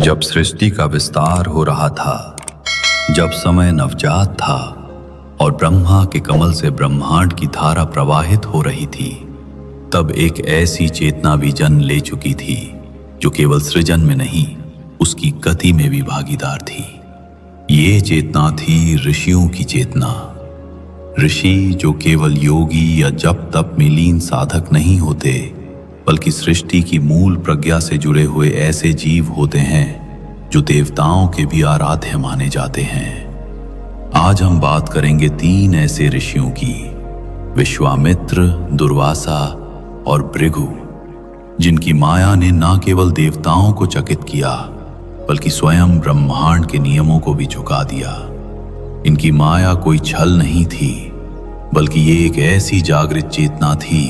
जब सृष्टि का विस्तार हो रहा था, जब समय नवजात था और ब्रह्मा के कमल से ब्रह्मांड की धारा प्रवाहित हो रही थी, तब एक ऐसी चेतना भी जन्म ले चुकी थी जो केवल सृजन में नहीं, उसकी गति में भी भागीदार थी। ये चेतना थी ऋषियों की चेतना। ऋषि जो केवल योगी या जप तप में लीन साधक नहीं होते, बल्कि सृष्टि की मूल प्रज्ञा से जुड़े हुए ऐसे जीव होते हैं जो देवताओं के भी आराध्य माने जाते हैं। आज हम बात करेंगे 3 ऐसे ऋषियों की, विश्वामित्र, दुर्वासा और भृगु, जिनकी माया ने न केवल देवताओं को चकित किया, बल्कि स्वयं ब्रह्मांड के नियमों को भी झुका दिया। इनकी माया कोई छल नहीं थी, बल्कि ये एक ऐसी जागृत चेतना थी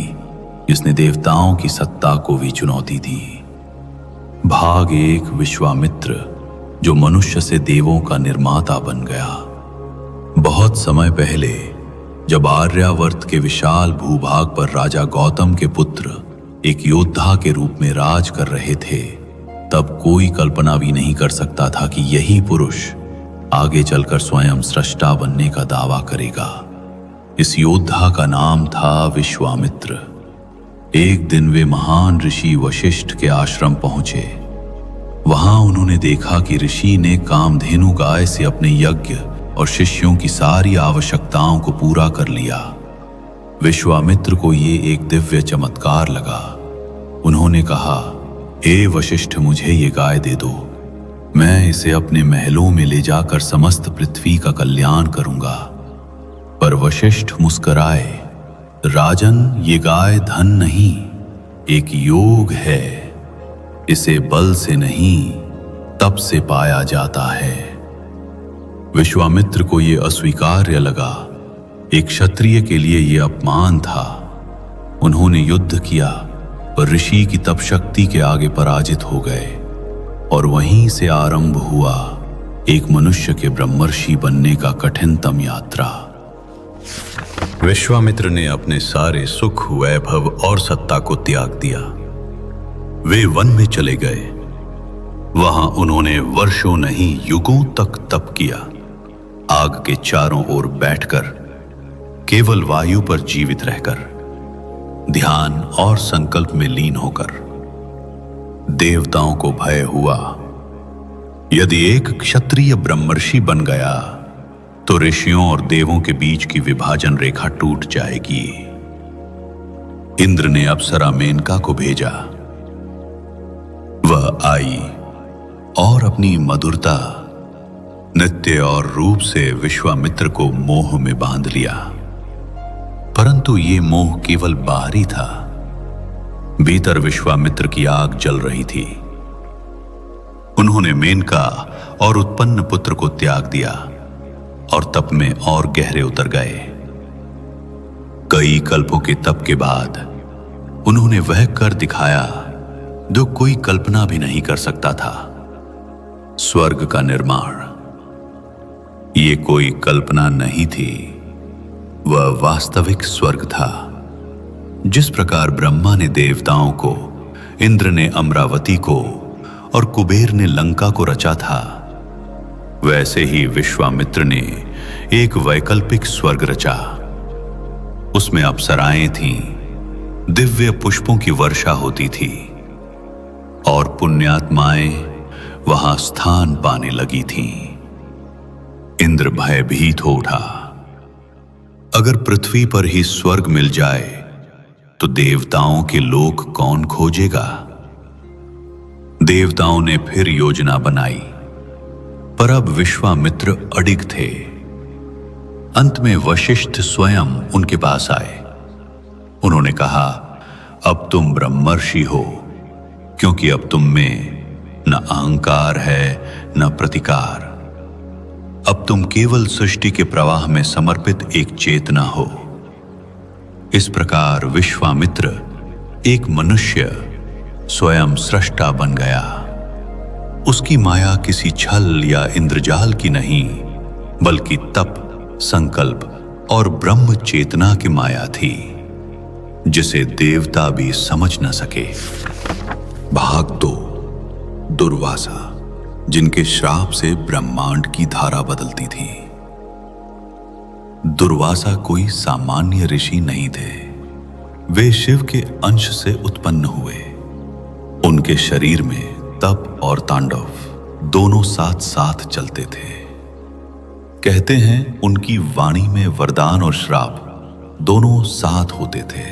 जिसने देवताओं की सत्ता को भी चुनौती दी। भाग 1, विश्वामित्र, जो मनुष्य से देवों का निर्माता बन गया। बहुत समय पहले, जब आर्यावर्त के विशाल भूभाग पर राजा गौतम के पुत्र एक योद्धा के रूप में राज कर रहे थे, तब कोई कल्पना भी नहीं कर सकता था कि यही पुरुष आगे चलकर स्वयं सृष्टा बनने का दावा करेगा। इस योद्धा का नाम था विश्वामित्र। एक दिन वे महान ऋषि वशिष्ठ के आश्रम पहुंचे। वहां उन्होंने देखा कि ऋषि ने कामधेनु गाय से अपने यज्ञ और शिष्यों की सारी आवश्यकताओं को पूरा कर लिया। विश्वामित्र को ये एक दिव्य चमत्कार लगा। उन्होंने कहा, हे वशिष्ठ, मुझे ये गाय दे दो। मैं इसे अपने महलों में ले जाकर समस्त पृथ्वी का कल्याण करूंगा। पर वशिष्ठ मुस्कुराए, राजन, ये गाय धन नहीं, एक योग है। इसे बल से नहीं, तप से पाया जाता है। विश्वामित्र को ये अस्वीकार्य लगा। एक क्षत्रिय के लिए ये अपमान था। उन्होंने युद्ध किया, पर ऋषि की तप शक्ति के आगे पराजित हो गए, और वहीं से आरंभ हुआ एक मनुष्य के ब्रह्मर्षि बनने का कठिनतम यात्रा। विश्वामित्र ने अपने सारे सुख, वैभव और सत्ता को त्याग दिया। वे वन में चले गए। वहां उन्होंने वर्षों नहीं, युगों तक तप किया। आग के चारों ओर बैठकर, केवल वायु पर जीवित रहकर, ध्यान और संकल्प में लीन होकर। देवताओं को भय हुआ, यदि एक क्षत्रिय ब्रह्मर्षि बन गया तो ऋषियों और देवों के बीच की विभाजन रेखा टूट जाएगी। इंद्र ने अप्सरा मेनका को भेजा। वह आई और अपनी मधुरता, नृत्य और रूप से विश्वामित्र को मोह में बांध लिया। परंतु ये मोह केवल बाहरी था। भीतर विश्वामित्र की आग जल रही थी। उन्होंने मेनका और उत्पन्न पुत्र को त्याग दिया और तप में और गहरे उतर गए। कई कल्पों के तप के बाद उन्होंने वह कर दिखाया जो कोई कल्पना भी नहीं कर सकता था, स्वर्ग का निर्माण। ये कोई कल्पना नहीं थी, वह वास्तविक स्वर्ग था। जिस प्रकार ब्रह्मा ने देवताओं को, इंद्र ने अमरावती को और कुबेर ने लंका को रचा था, वैसे ही विश्वामित्र ने एक वैकल्पिक स्वर्ग रचा। उसमें अप्सराएं थीं, दिव्य पुष्पों की वर्षा होती थी और पुण्यात्माएं वहां स्थान पाने लगी थीं। इंद्र भयभीत हो उठा। अगर पृथ्वी पर ही स्वर्ग मिल जाए तो देवताओं के लोक कौन खोजेगा? देवताओं ने फिर योजना बनाई, पर अब विश्वामित्र अडिग थे। अंत में वशिष्ठ स्वयं उनके पास आए। उन्होंने कहा, अब तुम ब्रह्मर्षि हो, क्योंकि अब तुम में न अहंकार है न प्रतिकार। अब तुम केवल सृष्टि के प्रवाह में समर्पित एक चेतना हो। इस प्रकार विश्वामित्र, एक मनुष्य, स्वयं सृष्टा बन गया। उसकी माया किसी छल या इंद्रजाल की नहीं, बल्कि तप, संकल्प और ब्रह्म चेतना की माया थी, जिसे देवता भी समझ न सके। भाग 2, दुर्वासा। जिनके श्राप से ब्रह्मांड की धारा बदलती थी। दुर्वासा कोई सामान्य ऋषि नहीं थे। वे शिव के अंश से उत्पन्न हुए। उनके शरीर में तप और तांडव दोनों साथ साथ चलते थे। कहते हैं उनकी वाणी में वरदान और श्राप दोनों साथ होते थे,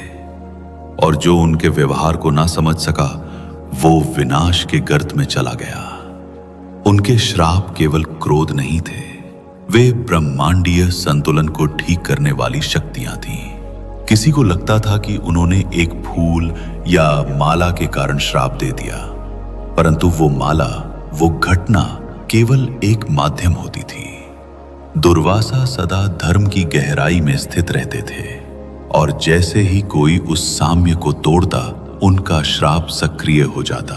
और जो उनके व्यवहार को ना समझ सका वो विनाश के गर्त में चला गया। उनके श्राप केवल क्रोध नहीं थे, वे ब्रह्मांडीय संतुलन को ठीक करने वाली शक्तियां थीं। किसी को लगता था कि उन्होंने एक फूल या माला के कारण श्राप दे दिया, परंतु वो माला, वो घटना केवल एक माध्यम होती थी। दुर्वासा सदा धर्म की गहराई में स्थित रहते थे, और जैसे ही कोई उस साम्य को तोड़ता, उनका श्राप सक्रिय हो जाता।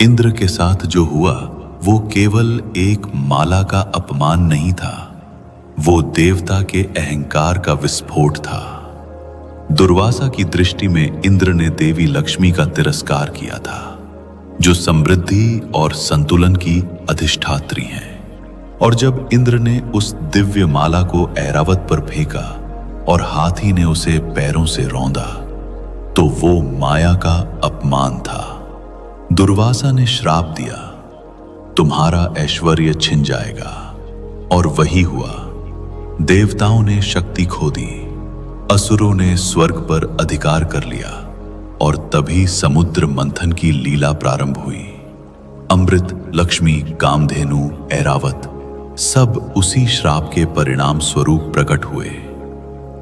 इंद्र के साथ जो हुआ वो केवल एक माला का अपमान नहीं था, वो देवता के अहंकार का विस्फोट था। दुर्वासा की दृष्टि में इंद्र ने देवी लक्ष्मी का तिरस्कार किया था, जो समृद्धि और संतुलन की अधिष्ठात्री हैं। और जब इंद्र ने उस दिव्य माला को ऐरावत पर फेंका और हाथी ने उसे पैरों से रौंदा, तो वो माया का अपमान था। दुर्वासा ने श्राप दिया, तुम्हारा ऐश्वर्य छिन जाएगा, और वही हुआ। देवताओं ने शक्ति खो दी, असुरों ने स्वर्ग पर अधिकार कर लिया, और तभी समुद्र मंथन की लीला प्रारंभ हुई। अमृत, लक्ष्मी, कामधेनु, ऐरावत सब उसी श्राप के परिणाम स्वरूप प्रकट हुए।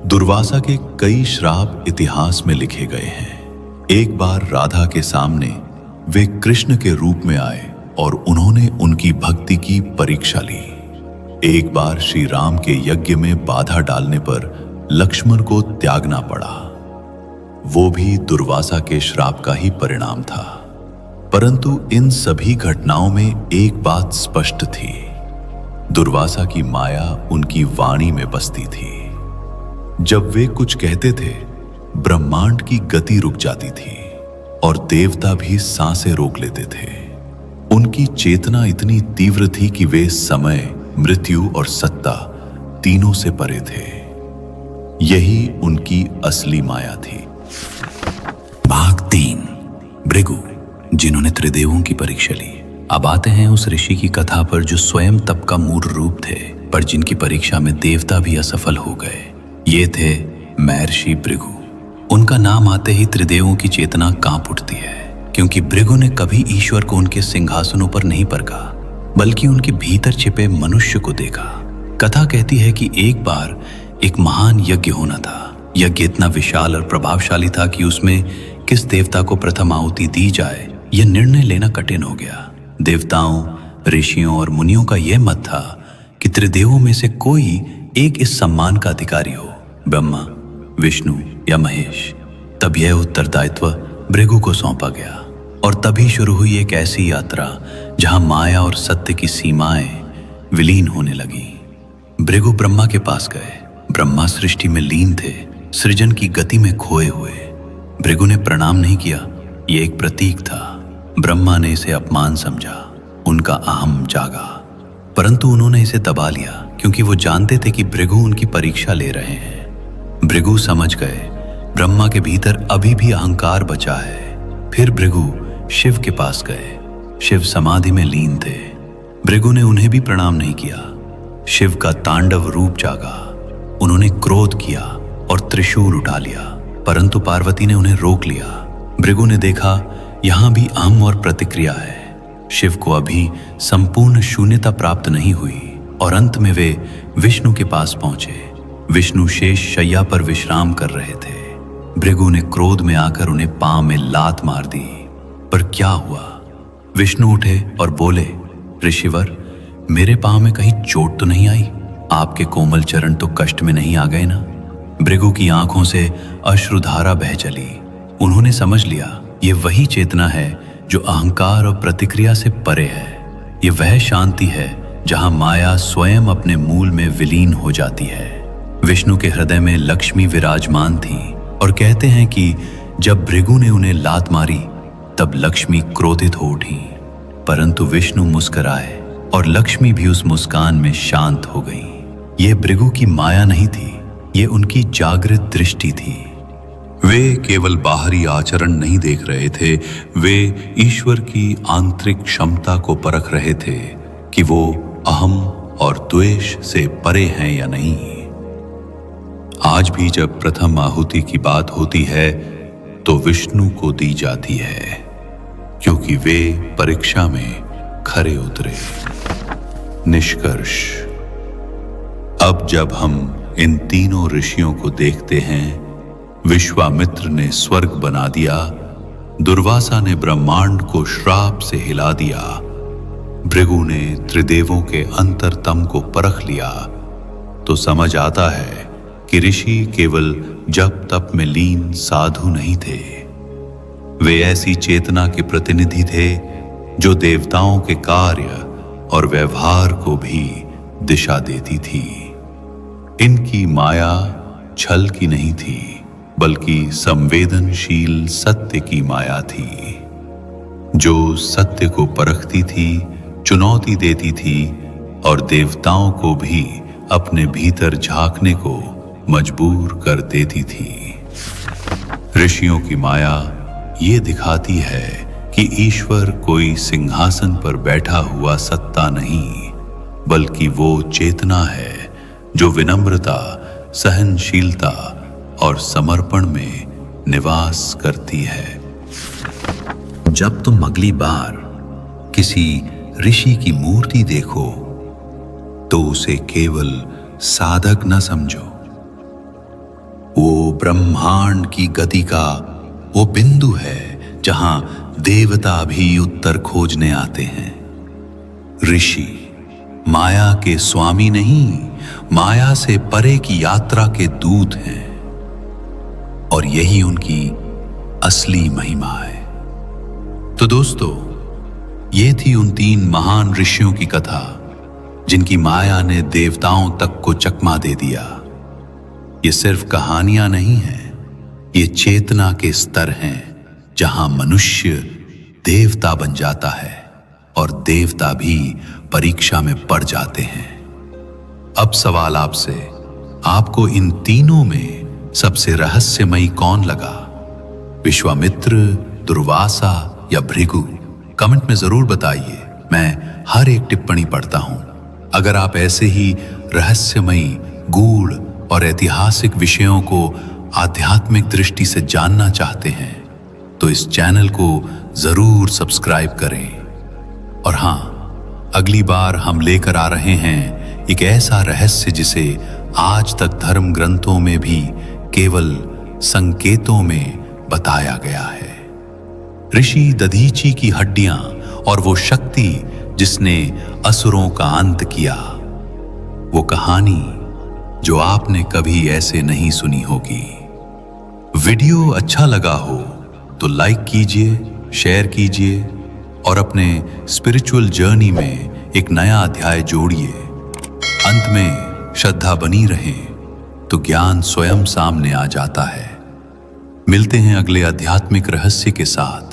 दुर्वासा के कई श्राप इतिहास में लिखे गए हैं। एक बार राधा के सामने वे कृष्ण के रूप में आए और उन्होंने उनकी भक्ति की परीक्षा ली। एक बार श्री राम के यज्ञ में बाधा डालने पर लक्ष्मण को त्यागना पड़ा। वो भी दुर्वासा के श्राप का ही परिणाम था। परंतु इन सभी घटनाओं में एक बात स्पष्ट थी, दुर्वासा की माया उनकी वाणी में बसती थी। जब वे कुछ कहते थे, ब्रह्मांड की गति रुक जाती थी और देवता भी सांसें रोक लेते थे। उनकी चेतना इतनी तीव्र थी कि वे समय, मृत्यु और सत्ता तीनों से परे थे। यही उनकी असली माया थी। भाग 3, भृगु, जिन्होंने त्रिदेवों की परीक्षा ली। अब आते हैं उस ऋषि की कथा पर जो स्वयं तप का मूल रूप थे, पर जिनकी परीक्षा में देवता भी असफल हो गए। ये थे महर्षि भृगु। उनका नाम आते ही त्रिदेवों की चेतना कांप उठती है, क्योंकि भृगु ने कभी ईश्वर को उनके सिंहासनों पर नहीं परखा, बल्कि उनके भीतर छिपे मनुष्य को देखा। कथा कहती है कि एक बार एक महान यज्ञ होना था। यज्ञ इतना विशाल और प्रभावशाली था कि उसमें किस देवता को प्रथम आहुति दी जाए, यह निर्णय लेना कठिन हो गया। देवताओं, ऋषियों और मुनियों का यह मत था कि त्रिदेवों में से कोई एक इस सम्मान का अधिकारी हो, ब्रह्मा, विष्णु या महेश। तब यह उत्तरदायित्व भृगु को सौंपा गया, और तभी शुरू हुई एक ऐसी यात्रा जहां माया और सत्य की सीमाएं विलीन होने लगी। भृगु ब्रह्मा के पास गए। ब्रह्मा सृष्टि में लीन थे, सृजन की गति में खोए हुए। भृगु ने प्रणाम नहीं किया, यह एक प्रतीक था। ब्रह्मा ने इसे अपमान समझा, उनका अहम जागा, परंतु उन्होंने इसे दबा लिया, क्योंकि वो जानते थे कि भृगु उनकी परीक्षा ले रहे हैं। भृगु समझ गए ब्रह्मा के भीतर अभी भी अहंकार बचा है। फिर भृगु शिव के पास गए। शिव समाधि में लीन थे। भृगु ने उन्हें भी प्रणाम नहीं किया। शिव का तांडव रूप जागा। उन्होंने क्रोध किया और त्रिशूल उठा लिया, परंतु पार्वती ने उन्हें रोक लिया। भृगु ने देखा यहां भी अहम और प्रतिक्रिया है। शिव को अभी संपूर्ण शून्यता प्राप्त नहीं हुई, और अंत में वे विष्णु के पास पहुंचे। विष्णु शेष शैया पर विश्राम कर रहे थे। भृगु ने क्रोध में आकर उन्हें पांव में लात मार दी। पर क्या हुआ? विष्णु उठे और बोले, ऋषिवर, मेरे पांव में कहीं चोट तो नहीं आई? आपके कोमल चरण तो कष्ट में नहीं आ गए ना? भृगु की आंखों से अश्रुधारा बह चली। उन्होंने समझ लिया ये वही चेतना है जो अहंकार और प्रतिक्रिया से परे है। ये वह शांति है जहां माया स्वयं अपने मूल में विलीन हो जाती है। विष्णु के हृदय में लक्ष्मी विराजमान थी, और कहते हैं कि जब भृगु ने उन्हें लात मारी तब लक्ष्मी क्रोधित हो उठी। परंतु विष्णु मुस्कुराए और लक्ष्मी भी उस मुस्कान में शांत हो गई। यह भृगु की माया नहीं थी, ये उनकी जागृत दृष्टि थी। वे केवल बाहरी आचरण नहीं देख रहे थे, वे ईश्वर की आंतरिक क्षमता को परख रहे थे कि वो अहम और द्वेष से परे हैं या नहीं। आज भी जब प्रथम आहुति की बात होती है तो विष्णु को दी जाती है, क्योंकि वे परीक्षा में खरे उतरे। निष्कर्ष, अब जब हम इन तीनों ऋषियों को देखते हैं, विश्वामित्र ने स्वर्ग बना दिया, दुर्वासा ने ब्रह्मांड को श्राप से हिला दिया, भृगु ने त्रिदेवों के अंतरतम को परख लिया, तो समझ आता है कि ऋषि केवल जप तप में लीन साधु नहीं थे। वे ऐसी चेतना के प्रतिनिधि थे जो देवताओं के कार्य और व्यवहार को भी दिशा देती थी। इनकी माया छल की नहीं थी, बल्कि संवेदनशील सत्य की माया थी, जो सत्य को परखती थी, चुनौती देती थी और देवताओं को भी अपने भीतर झांकने को मजबूर कर देती थी। ऋषियों की माया ये दिखाती है कि ईश्वर कोई सिंहासन पर बैठा हुआ सत्ता नहीं, बल्कि वो चेतना है जो विनम्रता, सहनशीलता और समर्पण में निवास करती है। जब तुम अगली बार किसी ऋषि की मूर्ति देखो तो उसे केवल साधक न समझो, वो ब्रह्मांड की गति का वो बिंदु है जहां देवता भी उत्तर खोजने आते हैं। ऋषि माया के स्वामी नहीं, माया से परे की यात्रा के दूत हैं, और यही उनकी असली महिमा है। तो दोस्तों, ये थी उन तीन महान ऋषियों की कथा जिनकी माया ने देवताओं तक को चकमा दे दिया। ये सिर्फ कहानियां नहीं हैं, ये चेतना के स्तर हैं जहां मनुष्य देवता बन जाता है और देवता भी परीक्षा में पड़ जाते हैं। अब सवाल आपसे, आपको इन तीनों में सबसे रहस्यमयी कौन लगा? विश्वामित्र, दुर्वासा या भृगु? कमेंट में जरूर बताइए, मैं हर एक टिप्पणी पढ़ता हूं। अगर आप ऐसे ही रहस्यमयी, गूढ़ और ऐतिहासिक विषयों को आध्यात्मिक दृष्टि से जानना चाहते हैं तो इस चैनल को जरूर सब्सक्राइब करें। और हां, अगली बार हम लेकर आ रहे हैं एक ऐसा रहस्य जिसे आज तक धर्म ग्रंथों में भी केवल संकेतों में बताया गया है। ऋषि दधीची की हड्डियां और वो शक्ति जिसने असुरों का अंत किया, वो कहानी जो आपने कभी ऐसे नहीं सुनी होगी। वीडियो अच्छा लगा हो तो लाइक कीजिए, शेयर कीजिए और अपने स्पिरिचुअल जर्नी में एक नया अध्याय जोड़िए। अंत में श्रद्धा बनी रहे तो ज्ञान स्वयं सामने आ जाता है। मिलते हैं अगले आध्यात्मिक रहस्य के साथ।